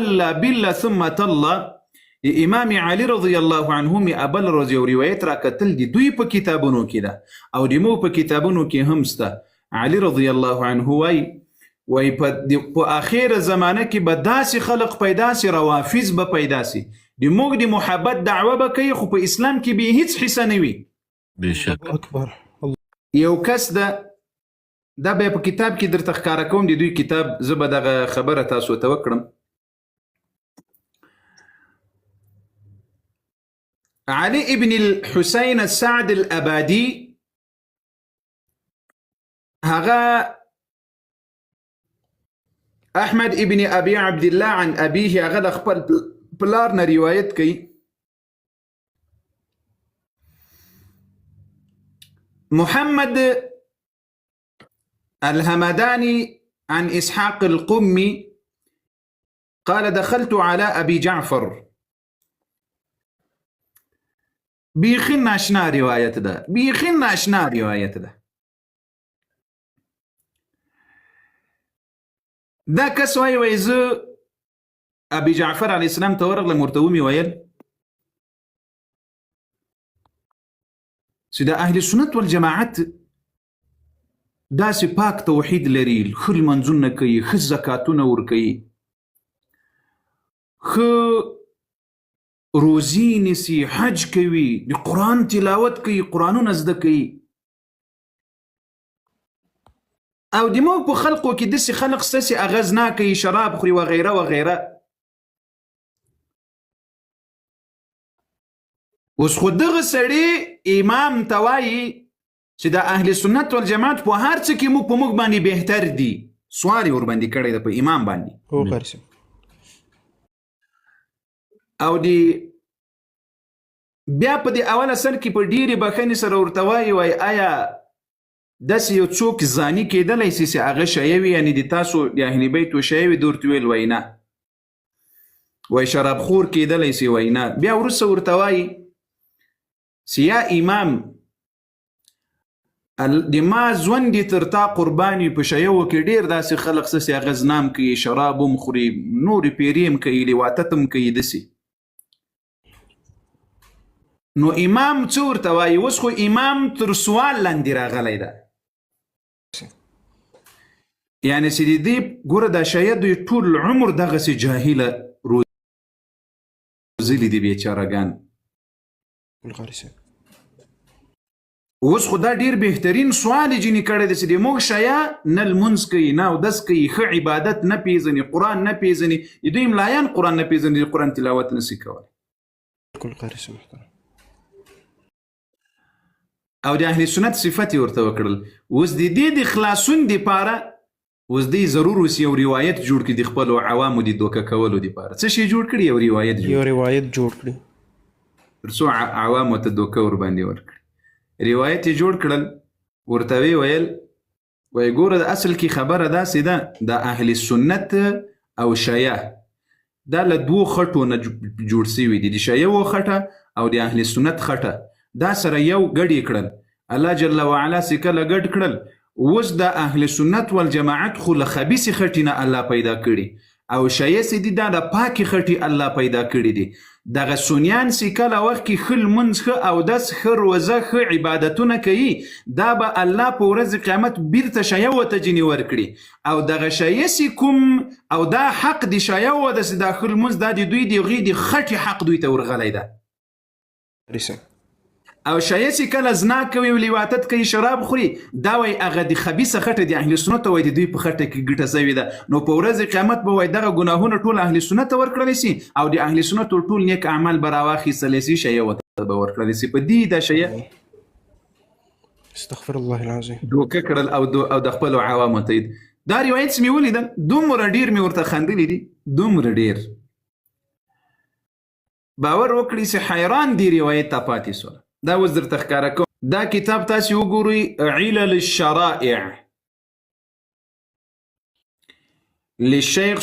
بالله ثم تالله امام علي رضی الله عنه می ابل روز یو روایت را کتل دی دوی په کتابونو کې ده او د مو په کتابونو کې هم سته. علي رضی الله عنه وای په اخر زمانه کې به داسې خلق پیدا سي، روافض به پیدا سي، د موږ د محبت دعوه به کوي خو په اسلام کې به هیڅ حصہ نه وي. بشک اکبر. یو کس ده دا به په کتاب کې درته ښکاره کوم، د دوی کتاب زه به دغه خبره تاسو ته وکړم. علي ابن الحسين السعد الأبادي هغا أحمد ابن أبي عبد الله عن أبيه هغا خپل پلارنا روايت كي محمد الهمداني عن إسحاق القمي قال دخلت على أبي جعفر. بیخی ناشنا روایت ده، بیخی ناشنا روایت ده. دا کس وای زه ابي جعفر علیه السلام ته ورغلم، ورته ومې ویل چې د اهل سنت والجماعت داسې پاک توحید لري، ښه لمونځونه کوي، ښه زکاتونه ورکوي، ښه روزی نیسي، حج کوي، د قرآن تلاوت کوي، قرآنونه زده کوي. او د موږ په خلقو کې داسې خلق سته چې هغه زنا کوي، شراب خوري وغیره وغیره. اوس خو دغه سړی امام ته وایي چې د اهل سنت والجماعت په هر څه کې موږ په موږ باندې بهتر دي، سوال یې ورباندې کړی ده په امام باندې. هو قارسي. او دی بیا په دی اول اصل کې په ډیرې بخښنې سره ورته وایي آیا داسې یو څوک زاني کېدلی سي چې هغه شیه وي، یعنې د تاسو د اهل بیتو شیه وي؟ د ورته ویل وایي نه. وایي شرابخور کېدلی سي؟ وایي نه. بیا وروسته ورته وایي چې یا امام د ما ژوند تر تا قرباني په شیو کې ډېر داسې خلق سه چې هغه زنا هم کوي، شراب هم خوري، نورې پیرې هم کوي، لواطت هم کوي داسې. نو امام څه ورته وایي؟ اوس خو امام تر سوال لاندې راغلی ده، یعنې چې د دې ګوره دا شیه دوی ټول عمر دغسې جاهله روزلي دي بیچارهګان. القارسي. اوس خو دا ډېر بهترین سوال یې جینې کړی دی چې د موږ شیه نه لمونځ کوي، نه اودس کوي، ښه عبادت نه پیژني، قرآن نه پیژني، د دوی ملایان قرآن نه پیژني، د قرآن تلاوت نشي کولی. القارسي محترم. او د اهل سنت صفت یې ورته وکړل. اوس د دې د خلاصون دپاره اوس دی ضرور اوس یو روایت جوړ کړي د خپلو عوامو د دوکه کولو دپاره. څه شی جوړ کړي؟ یو روایت جوړ کړي تر څو عوامو ته دوکه ورباندې ورکړي. روایت یې جوړ کړل، ورته ویې ویل وایي ګوره د اصل کې خبره داسې ده، د اهل سنت او شیعه دا له دوو خټو نه جوړ سوي دي، د شیعو خټه او د اهل سنت خټه، دا سره یو ګډ کړل. الله جل وعلا چې کله ګډ کړل، اوس د اهل سنت والجماعت خو له خبیثې خټې نه الله پیدا کړي، او شیعه چې دي دا د پاکې خټې الله پیدا کړي دي. دغه سنیان چې کله وخت کې ښه لمونځ، ښه اودس، ښه روزه، ښه عبادتونه کوي، دا به الله په ورځ قیامت بیرته شیعو ته جینې ورکړي. او دغه شیعه چې کوم او دا حق د شیعو ده چې دا ښه لمونځ دا د دوی د هغې د خټې حق دوی ته ورغلی ده. او شیعه چې کله زنا کوي او لواطت کوي، شراب خوري، دا وایي هغه د خبیثه خټه د اهل سنت وایي د دوی په خټه کې ګټه سوې ده. نو په ورځ قیامت به وایي دغه ګناهونه ټول اهل سنت ته ورکړلی سي، او د اهل سنت ټول نیک اعمال به راواخیستلی سي، شیعه ته به ورکړلی سي. په دې دا شیعه استغفر الله العظیم دوکه کړل او د خپلو عوامو ته. دا روایت چې مې ولیدل دومره ډېر مې ورته خندلي دي، دومره ډېر باور وکړي چې حیران دي روایت ته پاتې سوله. دا اوس درته ښکاره کوم. دا کتاب تاسې وګورئ، علل الشرائع للشيخ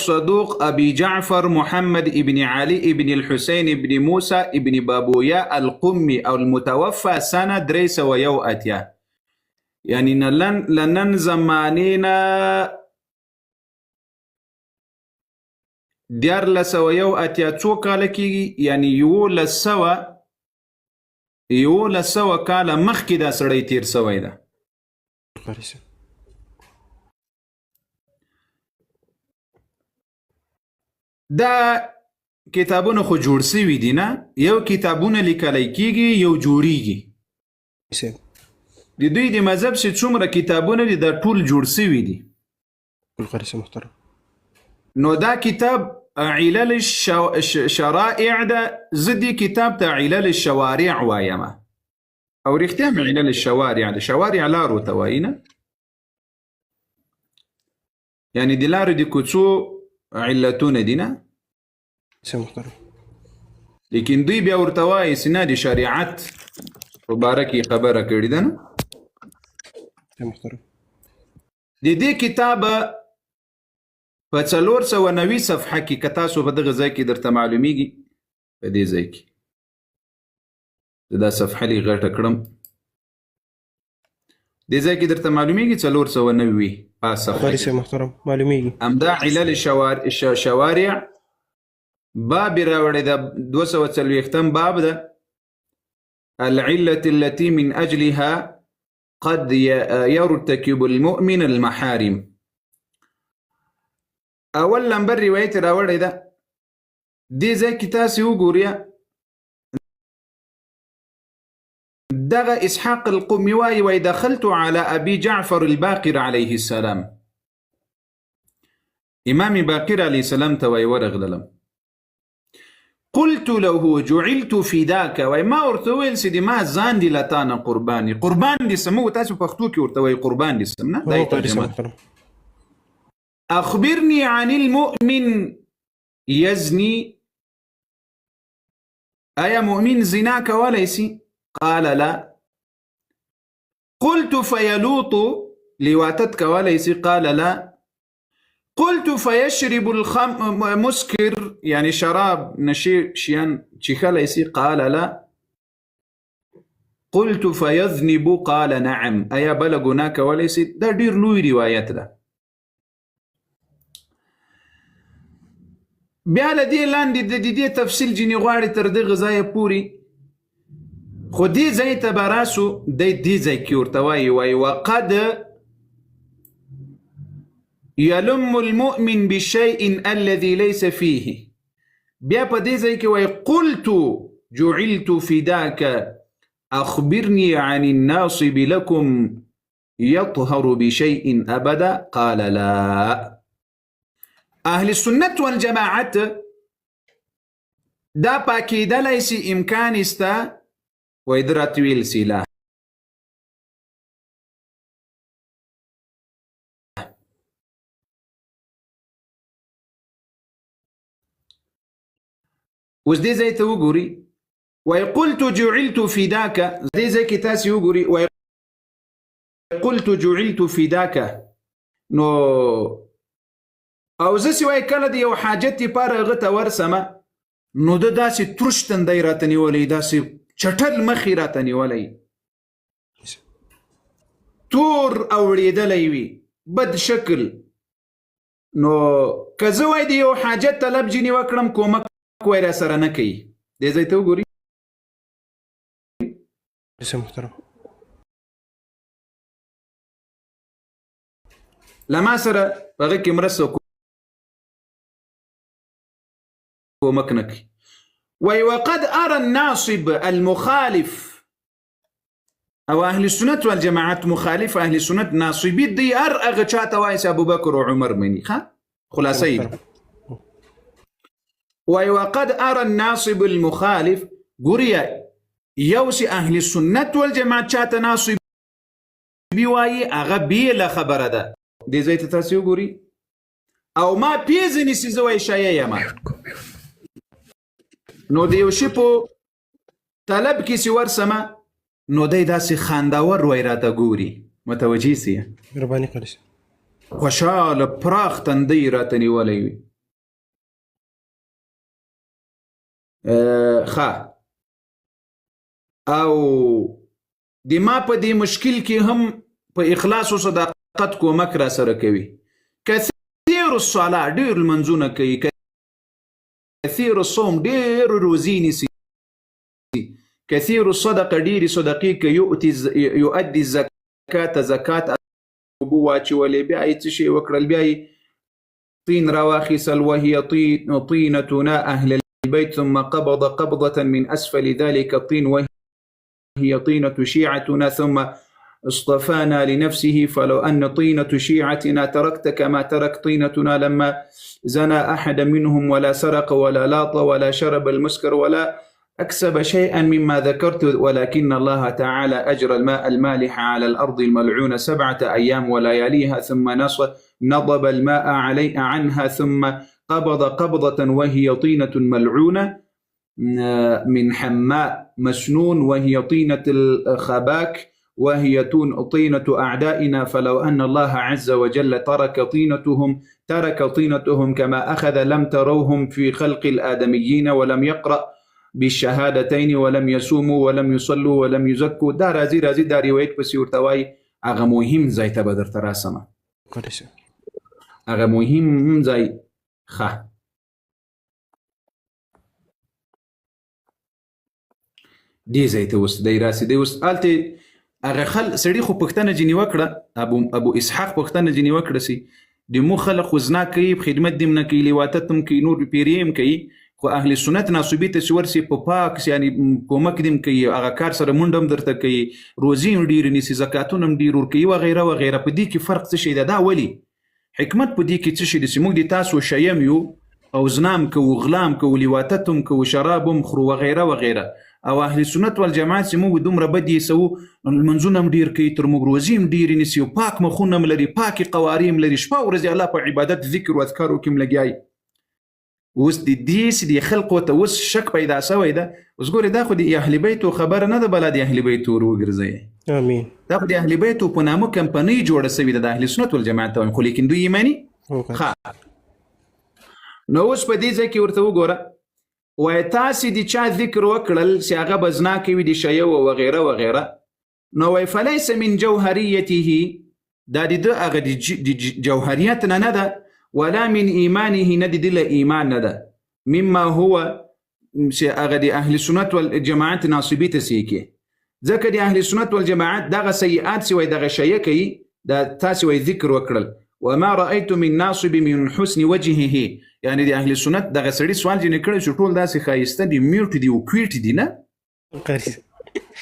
صدوق أبي جعفر محمد ابن علي ابن الحسين ابن موسى ابن بابويا القمي أو المتوفى سنة 301 يعني لنن زمانينا 1481 کاله کېږي، یعنی 1100 کاله مخکې دا سړی تیر سوی ده. قاري صاحب. دا کتابونه خو جوړ سوي دي نه، یو کتابونه لیکلی کېږي یو جوړیږي. صاحب. د دوی د مذهب چې څومره کتابونه دي دا ټول جوړ سوي دي. قاري صاحب محترم. نو دا کتاب علل الشرائع ده، زه دې کتاب ته علل الشوارع وایم، او رښتیا هم علل الشوارع ده. شوارع لارو ته وایي نه، یعنی د لارو د کوڅو علتونه دي نه، صاحب محترم. لیکن دوی بیا ورته وایي چې نه د شریعت په باره کې خبره کړې ده نه. صاحب محترم. د دې کتاب په 490 صفحه کې که تاسو په دغه ځای کې درته معلومیږي، په دې ځای کې دا صفحه لې غټه کړم، دې ځای کې درته معلومیږي 490 په صفحه قاري کې صاحب محترم معلومیږي. همدا علل شوارع باب راوړی ده، 240 باب ده. العلة التي من أجلها قد يرتكب المؤمن المحارم. اول نمبر روایت راوړی ده، دې ځای کې تاسې وګورئ. دغه اسحاق القمي وایي دخلت على أبي جعفر الباقر عليه السلام. امام باقر عليه السلام ته وایي ورغللم. قلت له جعلت فداك، وایي ما ورته ویل چې د ما ځان دي له تا نه قربان دي. قربان دي سمو تاسو پښتو کې ورته وایي قربان دي سم نه، دا ترجمه. أخبرني عن المؤمن يزني، أيا مؤمن زناك وليس؟ قال لا. قلت فيلوط لواتتك وليس؟ قال لا. قلت فيشرب مسكر يعني شراب نشي شيان ليس؟ قال لا. قلت فيذنب؟ قال نعم. أيا بلغناك وليس؟ دا دير لوي روايات ده. بیا له دې لاندې د دې تفصیل جنې غواړي تر دغه ځایه پورې، خو دې ځای ته به راسو، دې ځای کې ورته وایي وقد يلم المؤمن بالشيء الذي ليس فيه. بیا په دې ځای کې وایي قلت جعلت فداك أخبرني عن الناصب لكم يطهر بشيء أبدا؟ قال لا. اهل السنت والجماعت دا پاکیدلی سی امکان استا و ادرات ویل سی لا. اوس دې ځای ته وګوري، وایي قلت جعلت فداك. دې ځای کې تاسې وګوري، وایي قلت جعلت فداك. نو او زه چې وایي کله د یو حاجت دپاره هغه ته ورسمه، نو ده داسې ترش تندی راته نیولی، داسې چټل مخې راته نیولی، تور اوړېدلی وي، بد شکل. نو که زه وایي د یو حاجت طلب جینې وکړم، کومک وایي را سره نه کوي. دې ځای ته وګوري. محترم. له ما سره په هغه کې مرسته کومک نه کوي. وایي وقد أرى الناصب المخالف، او اهل السنت والجماعت مخالف اهل السنت ناصبي دي هغه چاته وایي چې ابوبکر او عمر مني. خلاصه یې وایي وقد أرى الناصب المخالف. ګورئ یو چې اهل السنت والجماعت چاته ناصبي وایي هغه بېله خبره ده. دې ځای ته تاسې وګورئ. او ما پیژني چې زه وایي شیعه یم، نو د یو شي په طلب کې چې ورسمه، نو دی داسې خنداور وایي راته ګوري. متوجه سي؟ مهرباني قاري صاحب. خوشحاله پراخ تندی راته نیولی وي. او د ما په دې مشکل کې هم په اخلاص او صداقت کومک را سره کوي. کثیر الصلاة، ډېر لمنځونه کوي، كثير الصوم دير روزي نسي، كثير الصدقة دير صدقيك يؤدي الزكاة زكاة أبوات ولي بيعي تشي وكر البيعي طين رواخص وهي طينتنا أهل البيت ثم قبض قبضة من أسفل ذلك الطين وهي طينة شيعتنا ثم اصطفانا لنفسه، فلو أن طينة شيعتنا تركت كما ترك طينتنا لما زنى أحد منهم ولا سرق ولا لاط ولا شرب المسكر ولا أكسب شيئا مما ذكرت، ولكن الله تعالى أجرى الماء المالح على الأرض الملعونة 7 أيام ولياليها ثم نضب الماء عنها ثم قبض قبضة وهي طينة ملعونة من حماء مسنون وهي طينة الخباك وهي طينة أعدائنا، فلو أن الله عز وجل ترك طينتهم كما أخذ لم تروهم في خلق الآدميين ولم يقرأ بالشهادتين ولم يصوموا ولم يصلوا ولم يزكوا. دا رازي دا روايت پسې ورته وایي هغه مهم ځای ته به درته راسمه، هغه مهم ځای ښه دې ځای ته اوس دی راسي. دی اوس هلته هغه سړي خو پوښتنه ځینې وکړه، ابو اسحاق پوښتنه ځینې وکړه سي د مو خلق خو زنا کوي، خدمت دې نه کوي، لیواتت هم کوي، نور پیرې هم کوي، خو اهل سنت ناسوبي ته چې ورسي په پاک یعنې کومک دې هم کوي، هغه کار سره منډه هم درته کوي، روزي هم ډېرې نیسي، زکاتونه هم ډېر ورکوي وغیره وغیره. په دې کې فرق څه شی ده؟ دا ولې حکمت په دې کې څه شی دی چې موږ د تاسو شیم یو او زنام کوو، غلام کوو، لیواتت هم کوو، شراب هم خورو وغیره وغیره، او اهل سنت والجماعت چې موږ دومره بد یسوو، لمونځونه هم ډېر کوي، تر موږ روزي هم ډېرې نیسي او پاک مخونه هم لري، پاکې قوارې هم لري، شپه ورځې الله په عبادت ذکر و اذکارو کې هم لګیایي. اوس د دې چې د خلقو ته اوس شک پیدا شوی ده، اوس ګورې دا خو د اهل بیتو خبره نه ده، بله د اهل بیتو ور وګرځوئ. امین. دا خو د اهل بیتو په نامه کمپنۍ جوړه شوې ده د اهل سنت والجماعت ته وایم، خو لیکن دوی یې مني. نو اوس په دې ځای کې ورته وګوره، وایي تاسې د چا ذکر وکړل چې هغه به زنا کوي د شیو وغیره وغیره، نو وایي فلیس من جوهریته، دا د ده هغه د جوهریت نه ده، ولا من ایمانه نه د ده له ایمان نه ده، مما هو چې هغه د اهل سنت والجماعت ناصبي ته سې کې، ځکه د اهل سنت والجماعت دغه سیئات چې وایي دغه شیه کوي، دا تاسې وایي ذکر وکړل. وما رأيت من ناصب من حسن وجهه، یعنی د اهل سنت دغه سړي سوال جنې کړی چې ټول داسې ښایسته دي، میوټ دي او کویټ دي نه،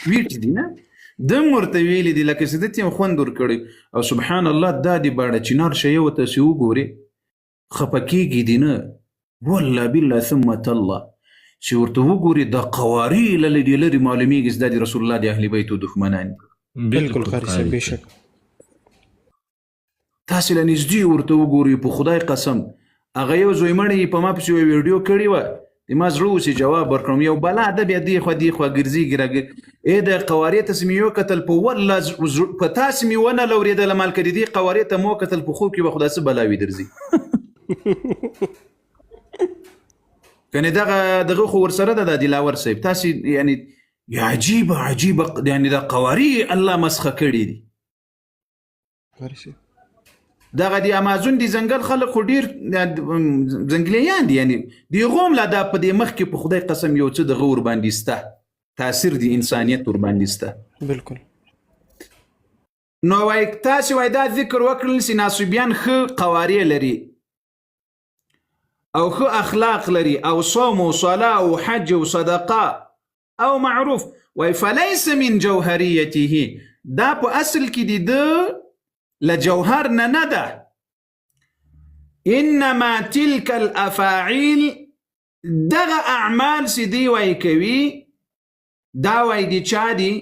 کویټ دي نه، دم ورته ویلي دي لکه چې ده ته یې خوند ورکړی. او سبحان الله دا د باړه چنار شیه ورته چې وګورې خفه کېږي دي نه، والله بالله ثم تالله چې ورته وګورې دا قوارې لرې معلومېږي چې دا د رسول الله د اهل بیتو دښمنان دي. بالکل قاري صاحب بېشک. تاسې له نږدې ورته وګورئ، په خدای قسم هغه یو زویمړی په ما پسې یوه ویډیو کړې وه، د ما زړه اوس جواب ورکړم، یو بلا ده بیا دې خوا دې خوا ګرځېږي د قوارې ته مې یو کتل، په والله په تاسې مې ونه لورېدله مالکه د دې قوارې ته مو کتل، په خوب کې به خو داسې بلاوي درځي. کنې دغه خو ورسره ده دا دلاور صاحب، تاسې یعنې عجیبه یعنې دا قوارې الله مسخه کړي دي. دغه د امازون د ځنګل خلک خو ډېر ځنګلیان دي، یعنې د هغو هم لا دا په دې مخ کې په خدای قسم یو څه دغه ورباندې سته، تاثیر د انسانیت ورباندې سته. بالکل. نو وایي تاسې وایي دا ذکر وکړل چې ناصبیان ښه قوارې لري او ښه اخلاق لري او صوم او صلاة او حج او صدقه او معروف، وایي فلیس من جوهریته، دا په اصل کې د ده لجوهر نه ده، انما تلك الافاعیل، دغه اعمال چې دی وایي کوي دا وایي د چا دي؟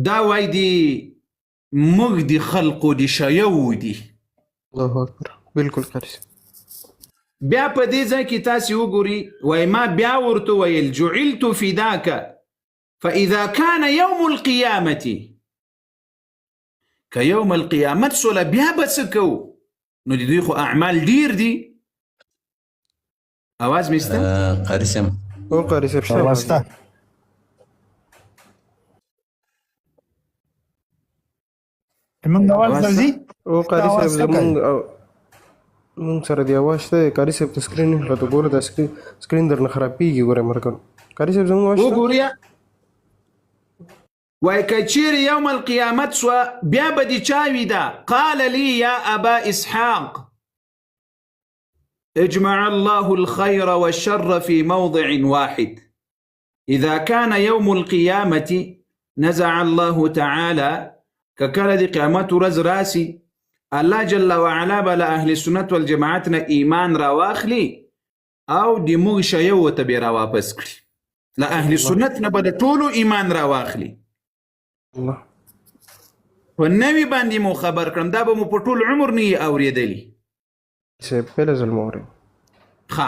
دا وایي د موږ د خلقو د شیو دي. الله اکبر. بالکل قاري صاحب. بیا په دې ځای کې تاسې وګورئ، وایي ما بیا ورته ویل جعلت فداک فاذا كان يوم القيامه، که یوم القیامت سوله بیا به څه کوو؟ نو د دوی خو اعمال ډیر دي. اواز مې سته؟ قاري صاحب. او قاري صاحب شته. زمونږ اواز راځي؟ او قاري صاحب زمونږ مونږ سره دی اواز ته کاری صاحب ته سکرین نه ته ګوره دا سکرین درنه خرابېږي ګوره مرګ کاری صاحب زموږ اواز وګوریا وای کچیر یوم القیامت سو بیا بدی چاوی دا قال لي يا ابا اسحاق اجمع الله الخير والشر في موضع واحد اذا كان يوم القيامه نزع الله تعالى ككل دي قيامت رز راسي الله جل وعلا بلا اهل السنه والجماعتنا ايمان رواخلي او دي موږ شیو ته بیا را واپس کړي لا اهل السنه نه بل ټولو ایمان رواخلي الله په نوی باندې مو خبر کړم دا به مو په ټول عمر نه اوریدلی صاحب پهله ځل مو اورېد ښه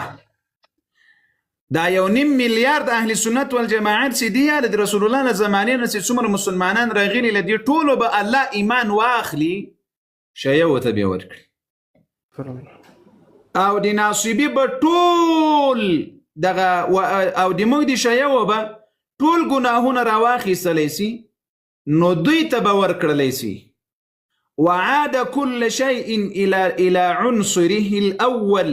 دا 1.5 میلیارد اهل سنت والجماعت چې دی د رسول الله له زمانې نه چې څومره مسلمانان راغلي له دې ټولو به الله ایمان واخلي شیه ورته بیا ورکړي او د ناصبي به ټول دغه او د موږ د شیه به ټول ګناهونه راواخیستلی سي نو دوی ته به ورکړلی سي وعاد كل شيء الى عنصره الاول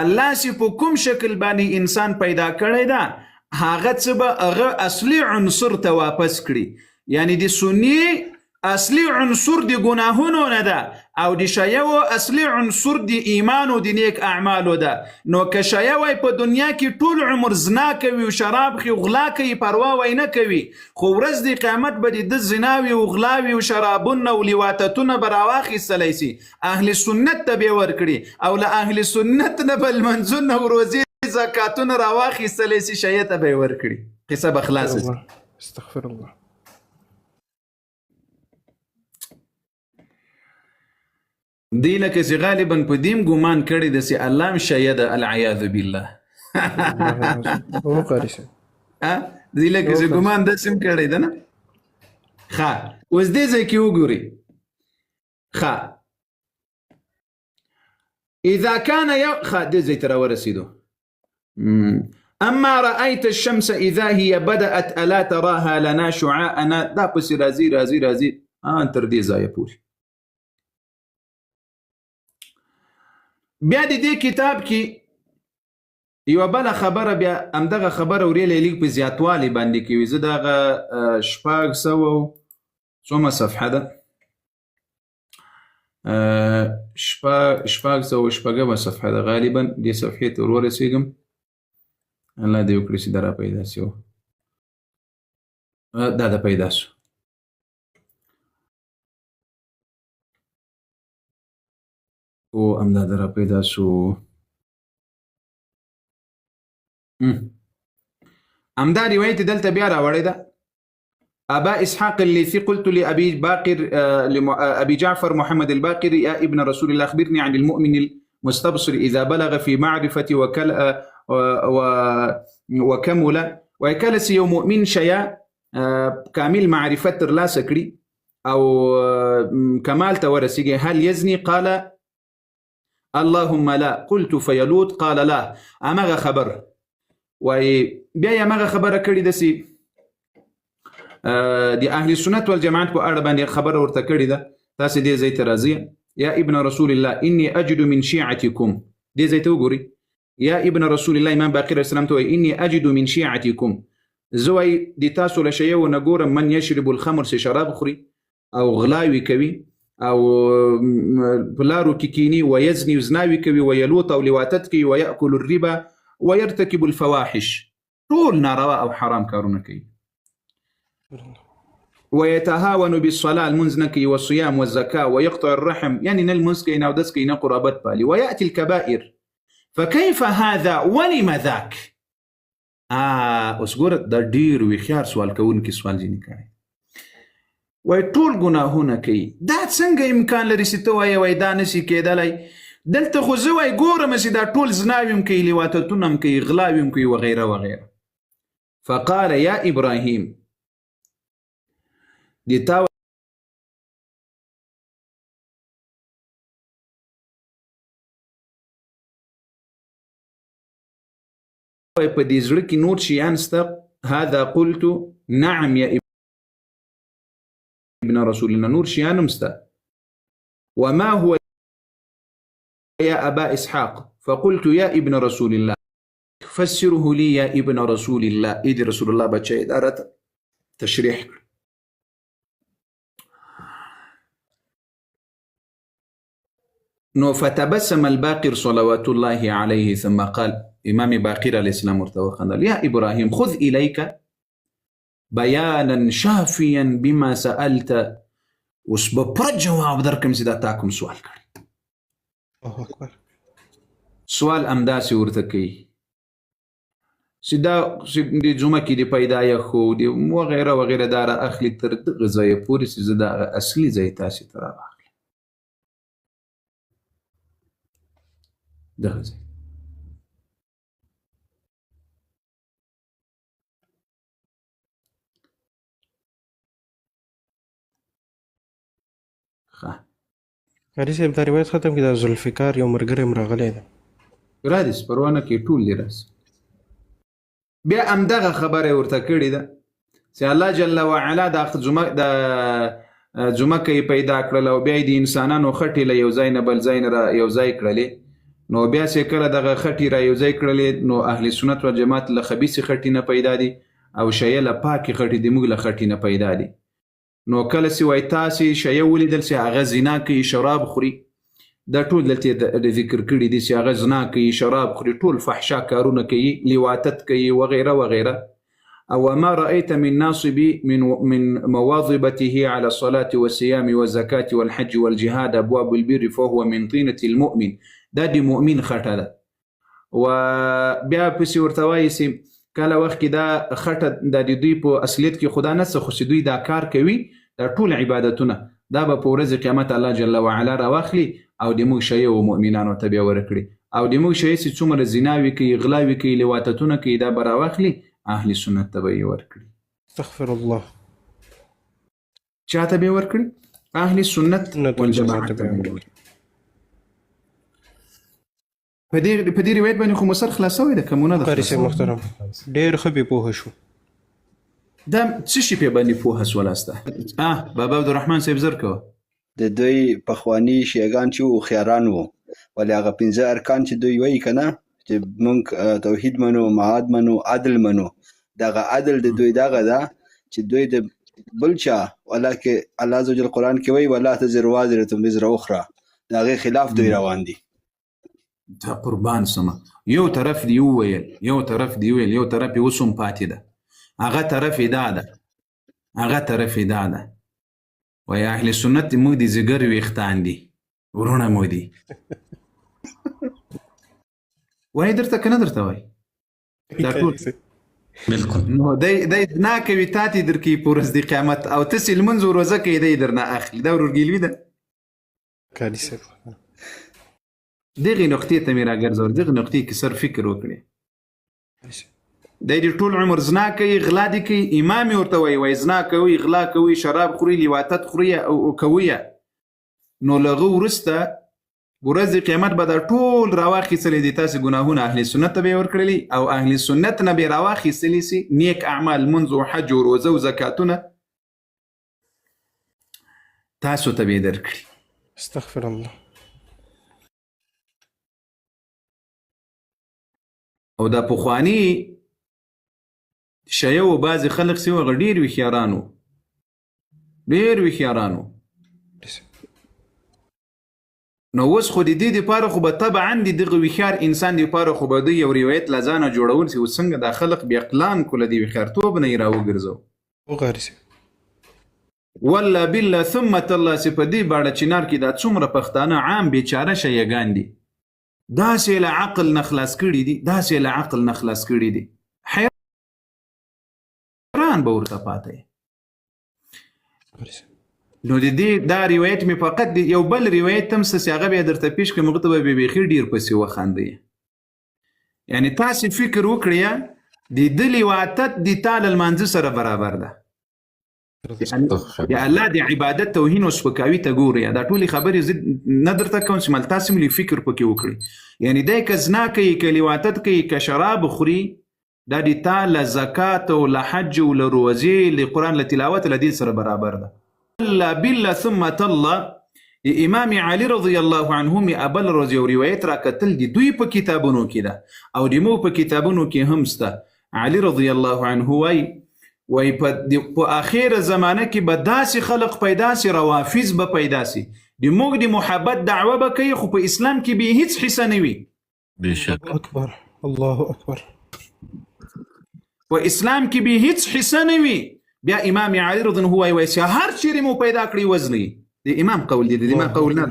الله چې په کوم شکل باندې انسان پیدا کړی دا هغه څه به هغه اصلي عنصر ته واپس کړي یعنی د سنی اصلي عنصر د ګناهونو نه ده او د شیو اصلي عنصر د ایمان او د نیک اعمالو ده نو که شیوی په دنیا کې ټول عمر زنا کوي او شراب خي او غلا کوي پروا وای نه کوي خو ورځ د قیامت به د زناوي او غلاوي او شرابونه او لیواتتونه به راواخیستلی سي اهل سنت ته به ورکړي او له اهل سنت نه بل منځونه او روزې زکاتونه راواخیستلی سي شیه ته به ورکړي قصه به خلاصه سي استغفر الله دی لکه چې غالبا په دیم ګمان کړی د سي الله شهید العیاذ بالله هو قاری صاحب دی لکه چې ګمان د سم کړی ده نه ښه اوس دې ځای کې وګورئ ښه اذا كان ښه دې ځای ته راورسېدو اما رأيت الشمس اذا هي بدأت الا تراها لنا شعاعنا دا پسې راځي تر دې ځایه پورې بیا د دې کتاب کې یوه بله خبره بیا همدغه خبره وریلی لیک په زیاتوالي باندې کوي زه دغه 600 صفحه ده 600 صفحه ده غالبا دې صفحې ته ورورسېږم الله دې وکړي چې دا را پیدا سي دا د پیدا سو او امدا در پیدا سو امدا روایت دلته بیا راوړی ده ابا اسحاق الليثي قلت لابي باقر ابي جعفر محمد الباقر يا ابن رسول الله اخبرني عن المؤمن المستبصر اذا بلغ في معرفه وكمل وكل سي مؤمن شيا كامل معرفه لا سكري او كمال تورسيجي هل يزني قال اللهم لا قلت فيلوط قال لا امغه خبر وای بیا یې امغه خبره کړې ده سي د اهل سنت والجماعت په اړه باندې خبره ورته کړې ده تاسو دې ځای ته راځي یا ابن رسول الله اني اجد من شيعتكم دې ځای ته وګورئ یا ابن رسول الله امام باقر السلام ته اني اجد من شيعتكم زوی د تاسو له شیو نه ګورم من يشرب الخمر سي شراب خوري او غلاوي کوي او بلارو كيكيني ويزني وزناوي كوي ويلوط او لواتت كي ويأكل الربا ويرتكب الفواحش طول ناروا او حرام كارونكي ويتهاون بالصلاة المنزنكي والصيام والزكاة ويقطع الرحم يعني نلمسكي نودسكي نقرابت بالي ويأتي الكبائر فكيف هذا ولم ذاك اسګور د ډیر وخيار سوال کوونکی سوال جنې کوي وای ټول ګناهونه کوي دا څنګه امکان لري چې ته وای دا نشي کېدلی دلته خو زه وای ګورم چې دا ټول زناوي هم کوي لیواتتونه هم کوي غلاوي هم کوي وغیره وغیره فقال يا ابراهيم دي تا په دې زړه کې نور شیان سته هذا قلت نعم يا ابن رسول الله نور شيان مستا وما هو يا أبا إسحاق فقلت يا ابن رسول الله فسره لي يا ابن رسول الله. إذ رسول الله بچه إدارة تشريح. نو فتبسم الباقر صلوات الله عليه ثم قال إمام باقر عليه السلام ورتوخنا يا إبراهيم خذ إليك بيانا شافيا بما سألت وسبب جواب دركم سيدا تاكم سؤال كري. الله أكبر. سؤال أمداسي ورتكي سيدا دي زمكي دي پیدايا خو دي وغيره وغيره دارا أخلي ترد غزايا پوري سيدا أصلي زي تاسي ترى أخلي ده غزايا قاری صاحب دا روایت ختم کړه. ذوالفقار یو مرګره راغلی ده. رادس پروانه کې ټول لرس بیا امدغه خبره ورته کړې ده چې الله جل وعلا د ځمکه پیدا کړل او بیا د انسانانو خټې له یو ځای نه بل ځای نه را یو ځای کړلې. نو بیا چې کله دغه خټې را یو ځای کړلې نو اهل سنت و جماعت له خبیث خټې نه پیدا دي او شیه له پاکې خټې د موږ له خټې نه پیدا دي. نو کله چې وای تاسې شیه ولیدل چې هغه زنا کوي شراب خوري دا ټول دلته د ذکر کړي دي چې هغه زنا کوي شراب خوري ټول فحشا کارونه کوي لواطت کوي وغیره وغیره. او ما رأيت من ناصب من مواظبته على الصلاة والصيام والزكاة والحج والجهاد أبواب البر فهو من طينة المؤمن. دا دي مؤمن خټه ده. و بیا پسې ورته وایي چې کله وخت کې دا خټه د دوی په اصلیت کې خدا نه څه خو چې دوی دا کار کوي دا ټول عبادتونه دا به په ورځ قیامت الله جل وعلا راواخلي او د موږ شیعه و مؤمنانو ته بیا ورکړي او د موږ شیعه چې څومره زناوي کوي غلاوي کوي لواطتونه کوي دا به راواخلي اهل سنت ته به یې ورکړي. استغفر الله. چا ته به یې ورکړي؟ اهل سنت والجماعت ته به یې ورکړي. په دې روایت باندې خو مسر خلاصوي ده کومونه ده. قاری صاحب محترم ډېر ښه به پوه شو. دا څه شي په باندې پوهه سولاسته؟ بابا عبدالرحمن صاحب زر کوه. د دوی پخوانی شیعگان چې وو خیاران وو ولې هغه 15 ارکان چې دوی وایي که نه چې موږ توحید منو معاد منو عدل منو دغه عدل د دوی دغه ده چې دوی د بل چا ولکه الله عز وجل قرآن کې وایي ولا تزر وازرة وزر اخرى د هغې خلاف دوی روان دي. دا قربان سمه یو طرف دی وویل یو طرف دی ویل یو طرف یې اوس هم پاتې ده هغه طرف یې دا ده وایي اهل سنت موږ د ځګر ویښتان دي ورونه مو دي وایي درته که نه درته وایي دا ټول بالکل نو دی نه کوي تا ته درکوي په ورځ د قیامت او تاسې لمونځ و روژه کوي دی درنه اخلي دا ورورګیلوي ده. قاری صاحب دغه نقطې ته مې راګرځول دغه نقطې کې سر فکر وکړي. دی ټول عمر زنا کوي غلا دي کوي امام ورته وایي زنا کوي غلا کوي شراب خوري لواطت خوري او کوي نو لغه وروسته ورځ د قیامت به دا ټول راواخیستلی دي تاسې ګناهونه اهل سنت ته به یې ورکړلي او اهل سنت نه به یې راواخیستلي سي نیک اعمال منځ و حج و روزه و زکاتونه تاسو ته به یې درکړي. استغفر الله. او دا پخوانی شیعه و بعضې خلق چې وو هغه ډېر ویښیاران وو نو اوس خو د دې دپاره خو به طبعا د دغه ویښیار انسان دپاره خو به دوی یو روایت له ځانه جوړول چې اوس څنګه دا خلق بې عقلان کړو له دې ویښیارتوب نه یې راوګرځو. قاری صاحب والله بالله ثم تالله چې په دې باړه چنار کې دا څومره پښتانه عام بیچاره شیعګان دي داسې له عقل نه خلاص کړي دي حیران به ورته پاته. نو د دې دا روایت مې فقط یو بل روایت هم څه چې هغه بیا درته پیش کړم هغه ته به بیخي ډېر پسې وخاندئ. یعنې تاسې فکر وکړئ د ده لواطت د تا له لمانځه سره برابر ده. یا الله د عبادت توهین او سپکاوي ته ګورئ دا ټولې خبرې زه نه درته کوم چې مل تاسې هم فکر پکې وکړئ. یعنې دی که زنا کوي که لواطت کوي که شراب خوري دا د تا له زکات او له حج او له روزې له قرآن له تلاوت له دین سره برابر ده. بالله ثم تالله د امام علي رضی الله عنه می ابل روز یو روایت را کتل دی دوی په کتابونو کې ده او د مو په کتابونو کې هم سته. علي رضی الله عنه وای په اخر زمانه کې به داسې خلق پیدا سي، روافض به پیدا سي، د موږ د محبت دعوه به کوي خو په اسلام کې به هیڅ حصہ نه وي. بشک اکبر الله اکبر. په اسلام کې به هیڅ حصہ نه وي. بیا امام علي رضی الله عنه وایي چې هر چیرې مو پیدا کړی وزنی د امام قول دی، د امام قول نه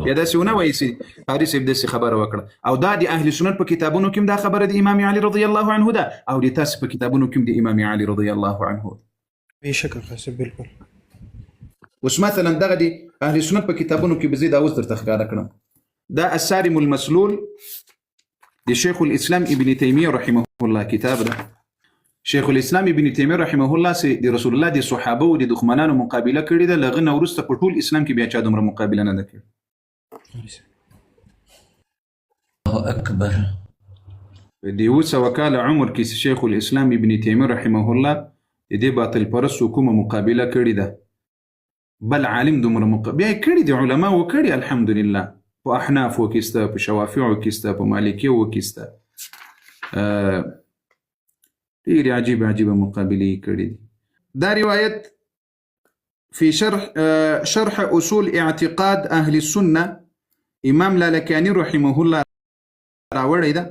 بیا داسې ونه وایي چې قاري صاحب داسې خبره وکړه. او دا د اهل سنت په کتابونو کې دا خبره د امام علي رضی الله عنه ده او د تاسو په کتابونو کې د امام علي رضی الله عنه. بشک قاسم بالکل. اوس مثلا دغه د اهل سنت په کتابونو کې به زه دا اوس درته ښکاره کړم. دا السارم المسلول د شیخ الاسلام ابن تیمیه رحمه الله کتاب ده. شیخ الاسلام ابن تیمیه رحمه الله سي د رسول الله د صحابه او د دښمنانو مقابله کړې ده، لغه نه وروسته په ټول اسلام کې بیا چا دومره مقابله نه ده کړې. الله اکبر. د 200 کاله عمر کې شیخ الاسلام ابن تیمیه رحمه الله د دې باطل پرستو کومه مقابله کړې ده. بل عالم دومره بیا کړي دي علما وکړي الحمدلله، په احناف وکسته، په شوافع وکسته، په مالکیه وکسته، ډېر عجیب مقابلې کړي دي. دا روایت في شرح اصول اعتقاد اهل السنه امام لالکانی رحمه الله راوړی ده.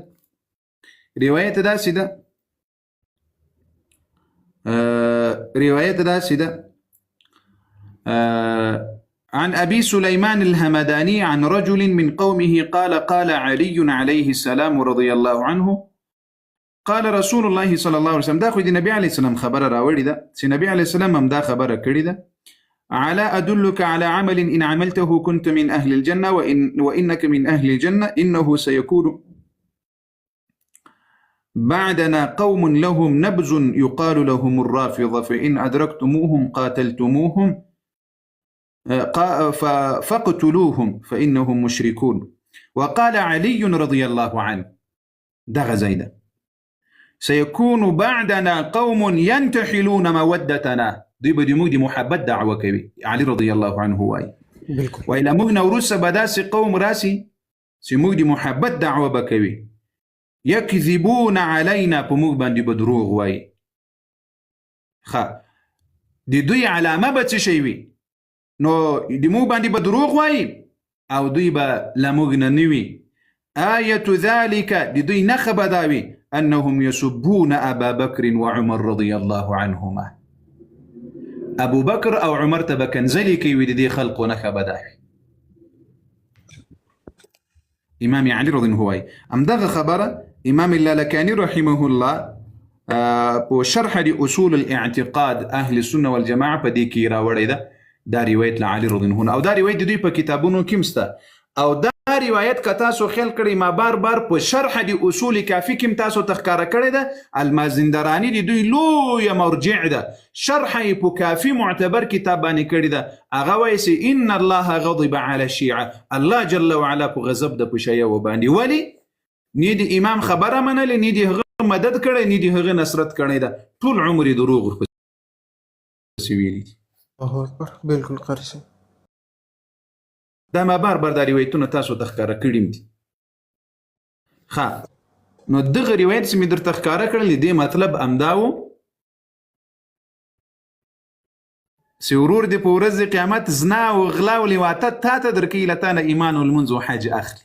روایت داسې ده عن أبي سليمان الهمداني عن رجل من قومه قال علي عليه السلام رضي الله عنه قال رسول الله صلى الله عليه وسلم. دا خو د نبی علیه السلام خبره راوړې ده چې نبی علیه السلام هم دا خبره کړې ده. على أدلك على عمل إن عملته كنت من أهل الجنة وإنك من أهل الجنة إنه سيكون بعدنا قوم لهم نبز يقال لهم الرافضة فإن أدركتموهم قاتلتموهم فاقتلوهم فإنهم مشركون. وقال علي رضي الله عنه ده غزيدة سيكون بعدنا قوم ينتحلون مودتنا. دوی به موږ د محبت دعوه کوي. علي رضی الله عنه وایي وإلى موږ نه وروسته به داسې قوم راسي چې موږ د محبت دعوه به کوي. يكذبون علينا په موږ باندې به دروغ وایي. د دوی علامه به څه شی وي؟ نو د موږ باندې به دروغ وایي او دوی به له موږ نه نه وي. آية ذلك د دوی نښه به دا وي أنهم يسبون أبا بكر وعمر رضي الله عنهما. أبو بكر أو عمر تبكنزلي كي ودي خلق ونخب داخل إمام علي رضي الله عنه. أم دغ خبره إمام اللالكاني رحمه الله وشرح لأصول الاعتقاد أهل السنة والجماعة بدي كيرا وريدا دا رواية لعلي رضي الله عنه أو دا رواية دوی په کتابونو کې مسته او دا روایت که تاسو خیال کړئ ما بار په شرح د اصول کافی کې تاسو تخکاره کړی ده. المازندرانی د دوی لویه مرجع ده، شرح یې په کافی معتبر کتاب باندې کړی ده. هغه وایي چې ان الله غضب على الشیعه، الله جل وعلا په غضب ده په شیعه باندې. ولی نه د امام خبره منله، نه د هغه مدد کړی، نه د هغه نصرت کړی ده، ټول عمر دروغ پسې ویلي دي. الله اکبر. بالکل قاری صاحب دا ما بار دا روایتونه تاسو تخکاره کړیم دي. نو دغه روایت چې مې درته ښکاره کړل دې مطلب امداو چې ورور دې په ورځ د قیامت زنا او غلا او لواطت تا ته درکوي له تا نه ایمان او لمونځ او حج اخلي.